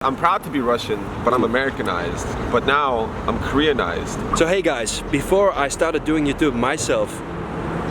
I'm proud to be Russian, but I'm Americanized. But now I'm Koreanized. So hey guys, before I started doing YouTube myself,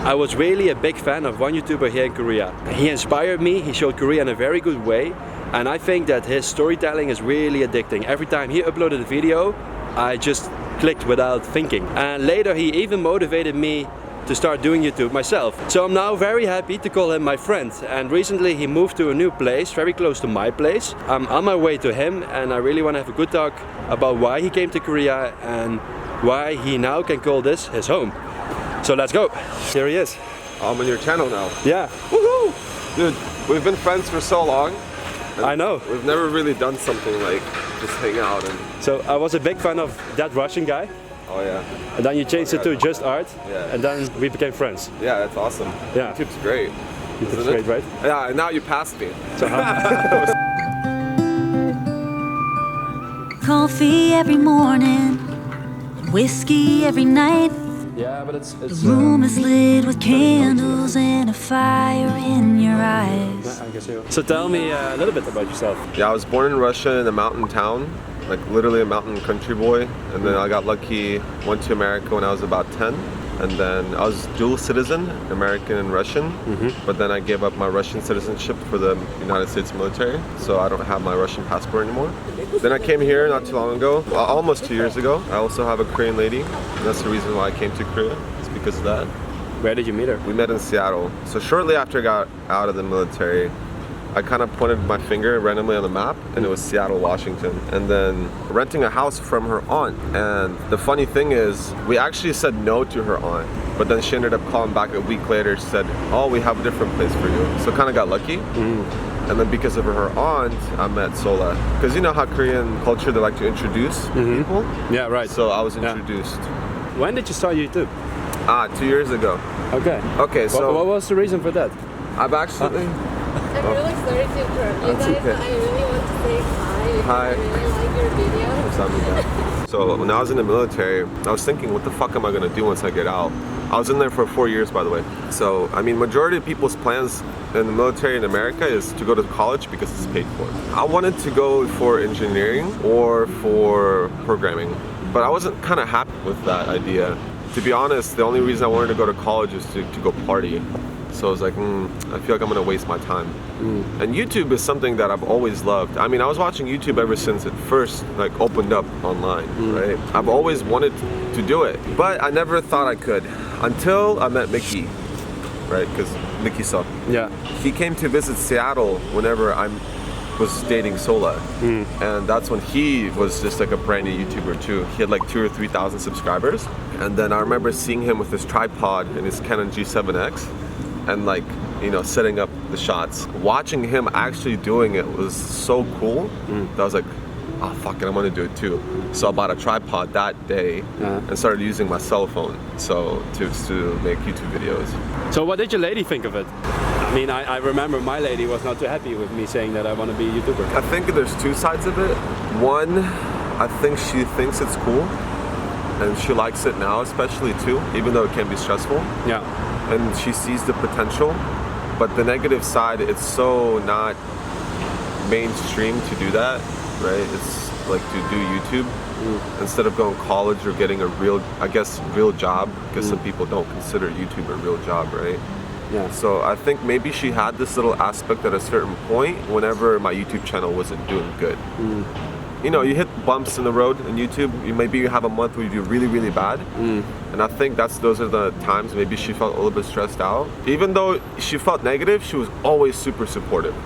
I was really a big fan of one YouTuber here in Korea. He inspired me, he showed Korea in a very good way, and I think that his storytelling is really addicting. Every time he uploaded a video, I just clicked without thinking. And later he even motivated me to start doing YouTube myself. So I'm now very happy to call him my friend, and recently he moved to a new place very close to my place. I'm on my way to him and I really want to have a good talk about why he came to Korea and why he now can call this his home. So let's go. Here he is. I'm on your channel now. Yeah. Woohoo! Dude, we've been friends for so long. I know. We've never really done something like just hang out and... So I was a big fan of that Russian guy. Oh yeah. And then you changed it to Just Art. Yeah. And then we became friends. Yeah, that's awesome. Yeah. YouTube's great. YouTube's great, right? Yeah, and now you passed me. So Coffee every morning, whiskey every night. yeah, but it's The room is lit with candles and a fire in your eyes. I guess so. So tell me a little bit about yourself. Yeah, I was born in Russia in a mountain town, like literally a mountain country boy. And then I got lucky, went to America when I was about 10. And then I was dual citizen, American and Russian. But then I gave up my Russian citizenship for the United States military. So I don't have my Russian passport anymore. Then I came here not too long ago, almost 2 years ago. I also have a Korean lady. And that's the reason why I came to Korea. It's because of that. Where did you meet her? We met in Seattle. So shortly after I got out of the military, I kind of pointed my finger randomly on the map and it was Seattle, Washington. And then renting a house from her aunt. And the funny thing is, we actually said no to her aunt. But then she ended up calling back a week later. She said, oh, we have a different place for you. So kind of got lucky. And then because of her aunt, I met Sola. Because you know how Korean culture, they like to introduce people? Yeah, right. So I was introduced. When did you start YouTube? 2 years ago. Okay. Okay, so What was the reason for that? I've actually... I'm really sorry to interrupt you That's guys, okay. but I really want to say hi. Hi. I really like your videos. So when I was in the military, I was thinking, what the fuck am I gonna do once I get out? I was in there for 4 years, by the way. So, I mean, majority of people's plans in the military in America is to go to college because it's paid for. I wanted to go for engineering or for programming, but I wasn't kind of happy with that idea. To be honest, the only reason I wanted to go to college is to go party. So I was like, I feel like I'm gonna waste my time. And YouTube is something that I've always loved. I mean, I was watching YouTube ever since it first like opened up online, right? I've always wanted to do it, but I never thought I could until I met Mickey, right? Because Mickey saw. Yeah. He came to visit Seattle whenever I was dating Sola, and that's when he was just like a brand new YouTuber too. He had like 2,000 or 3,000 subscribers, and then I remember seeing him with his tripod and his Canon G7X. And like, you know, setting up the shots. Watching him actually doing it was so cool that I was like, oh fuck it, I'm gonna do it too. So I bought a tripod that day and started using my cell phone to make YouTube videos. So what did your lady think of it? I mean, I remember my lady was not too happy with me saying that I want to be a YouTuber. I think there's two sides of it. One, I think she thinks it's cool and she likes it now especially too, even though it can be stressful. Yeah. And she sees the potential, but the negative side, it's so not mainstream to do that, right? It's like to do YouTube instead of going to college or getting a real job, because some people don't consider YouTube a real job, right? Yeah. So I think maybe she had this little aspect at a certain point whenever my YouTube channel wasn't doing good. You know, you hit bumps in the road in YouTube. Maybe you have a month where you do really, really bad. And I think those are the times maybe she felt a little bit stressed out. Even though she felt negative, she was always super supportive.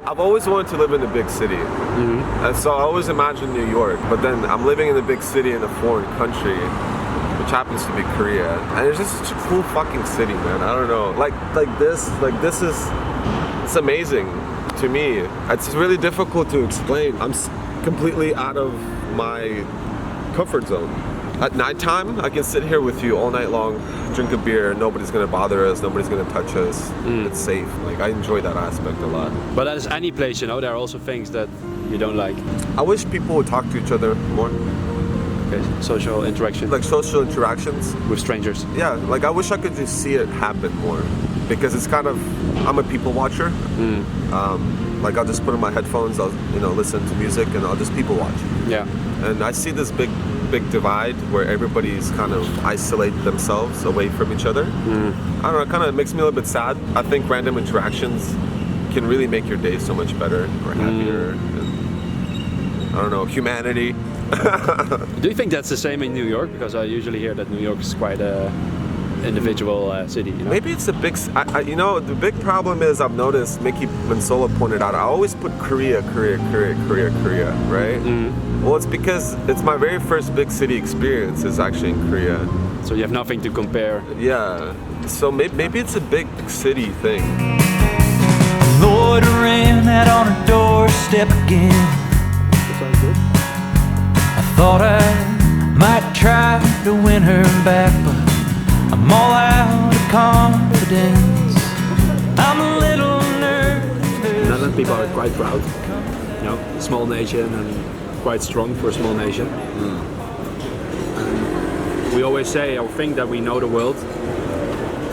I've always wanted to live in a big city, and so I always imagined New York, but then I'm living in a big city in a foreign country, which happens to be Korea, and it's just such a cool fucking city, man. I don't know, like this is, it's amazing to me. It's really difficult to explain. I'm completely out of my comfort zone. At nighttime, I can sit here with you all night long, drink a beer, nobody's gonna bother us, nobody's gonna touch us. It's safe. Like I enjoy that aspect a lot. But as any place, you know, there are also things that you don't like. I wish people would talk to each other more. Okay, social interaction Like social interactions. with strangers. Yeah, like I wish I could just see it happen more. Because it's kind of, I'm a people watcher. Like I'll just put in my headphones, I'll listen to music and I'll just people watch. Yeah. And I see this big divide where everybody's kind of isolate themselves away from each other. I don't know, it kind of makes me a little bit sad. I think random interactions can really make your day so much better or happier. And, I don't know, humanity. Do you think that's the same in New York? Because I usually hear that New York is quite a individual city, you know? Maybe it's a big, the big problem is I've noticed, Mickey Mansola pointed out, I always put Korea, right? Well, it's because it's my very first big city experience is actually in Korea. So you have nothing to compare. Yeah, so maybe it's a big city thing. Loitering out on her doorstep again. I thought I might try to win her back, but I'm all out of confidence. I'm a little nervous. Netherlands people are quite proud. You know, small nation and quite strong for a small nation. And we always say or think that we know the world,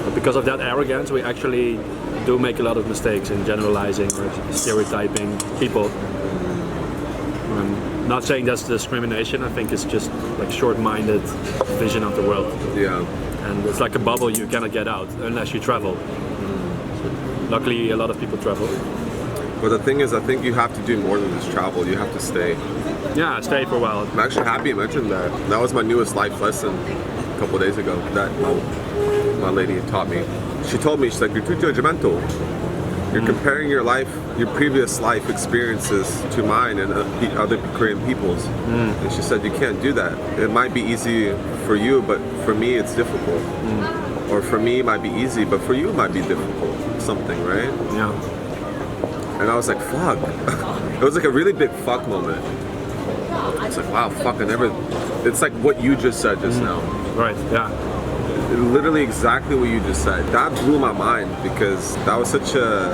but because of that arrogance, we actually do make a lot of mistakes in generalizing or stereotyping people. Not saying that's discrimination, I think it's just like short-minded vision of the world. Yeah. And it's like a bubble you cannot get out unless you travel. Luckily, a lot of people travel. But the thing is, I think you have to do more than just travel. You have to stay. Yeah, stay for a while. I'm actually happy you mentioned that. That was my newest life lesson a couple of days ago that my lady taught me. She told me, she's like, you're too judgmental. You're comparing your life, your previous life experiences to mine and the other Korean people's. And she said, you can't do that. It might be easy for you, but for me it's difficult. Or for me it might be easy, but for you it might be difficult. Something, right? Yeah. And I was like, fuck. It was like a really big fuck moment. It's like, wow, fuck, I never... It's like what you just said just now. Right, yeah. Literally exactly what you just said. That blew my mind because that was such a...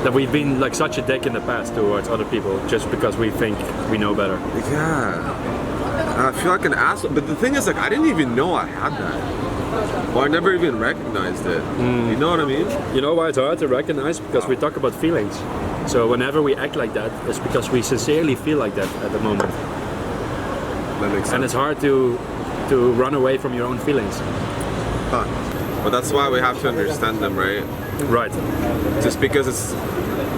That we've been like such a dick in the past towards other people just because we think we know better. Yeah. And I feel like an asshole. But the thing is, like, I didn't even know I had that. Or I never even recognized it. You know what I mean? You know why it's hard to recognize? Because we talk about feelings. So whenever we act like that, it's because we sincerely feel like that at the moment. That makes sense. And it's hard to run away from your own feelings. Huh. But that's why we have to understand them, right? Right. Just because it's...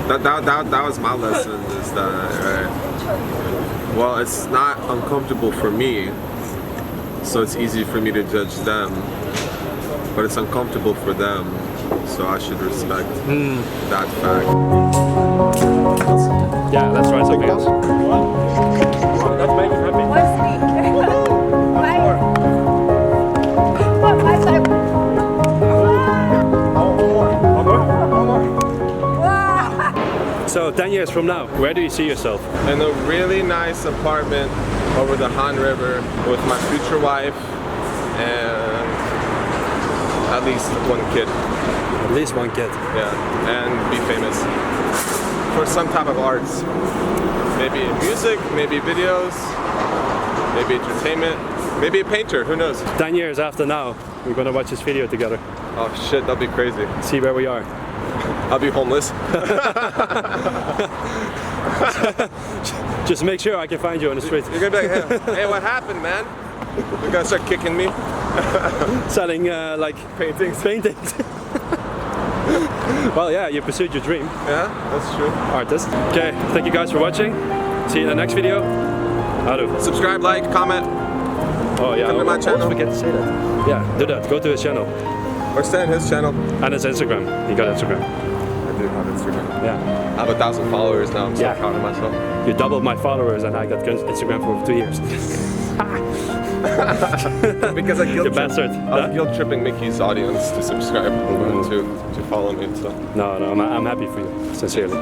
That was my lesson, is that, right? Well, it's not uncomfortable for me, so it's easy for me to judge them, but it's uncomfortable for them, so I should respect that fact. Yeah, let's try something else. Let's make it happy. So 10 years from now, where do you see yourself? In a really nice apartment over the Han River with my future wife and at least one kid. At least one kid. Yeah, and be famous for some type of arts. Maybe music, maybe videos, maybe entertainment, maybe a painter, who knows? 10 years after now, we're gonna watch this video together. Oh shit, that'd be crazy. See where we are. I'll be homeless. Just make sure I can find you on the street. You're gonna be like, hey, what happened, man? You're gonna start kicking me? Selling like Paintings. paintings. Well, yeah, you pursued your dream. Yeah, that's true. Artist. Okay, thank you guys for watching. See you in the next video. Houdoe. Subscribe, like, comment, Oh yeah, Come to my channel. always forget to say that. Yeah, do that. Go to his channel. or stay on his channel. And his Instagram. You got Instagram. I do have Instagram. Yeah. I have 1,000 followers now. I'm so Yeah. proud of myself. You doubled my followers and I got Instagram for 2 years. Because I You guilt bastard. Huh? guilt tripping Mickey's audience to subscribe to follow me. So. No, I'm happy for you, sincerely.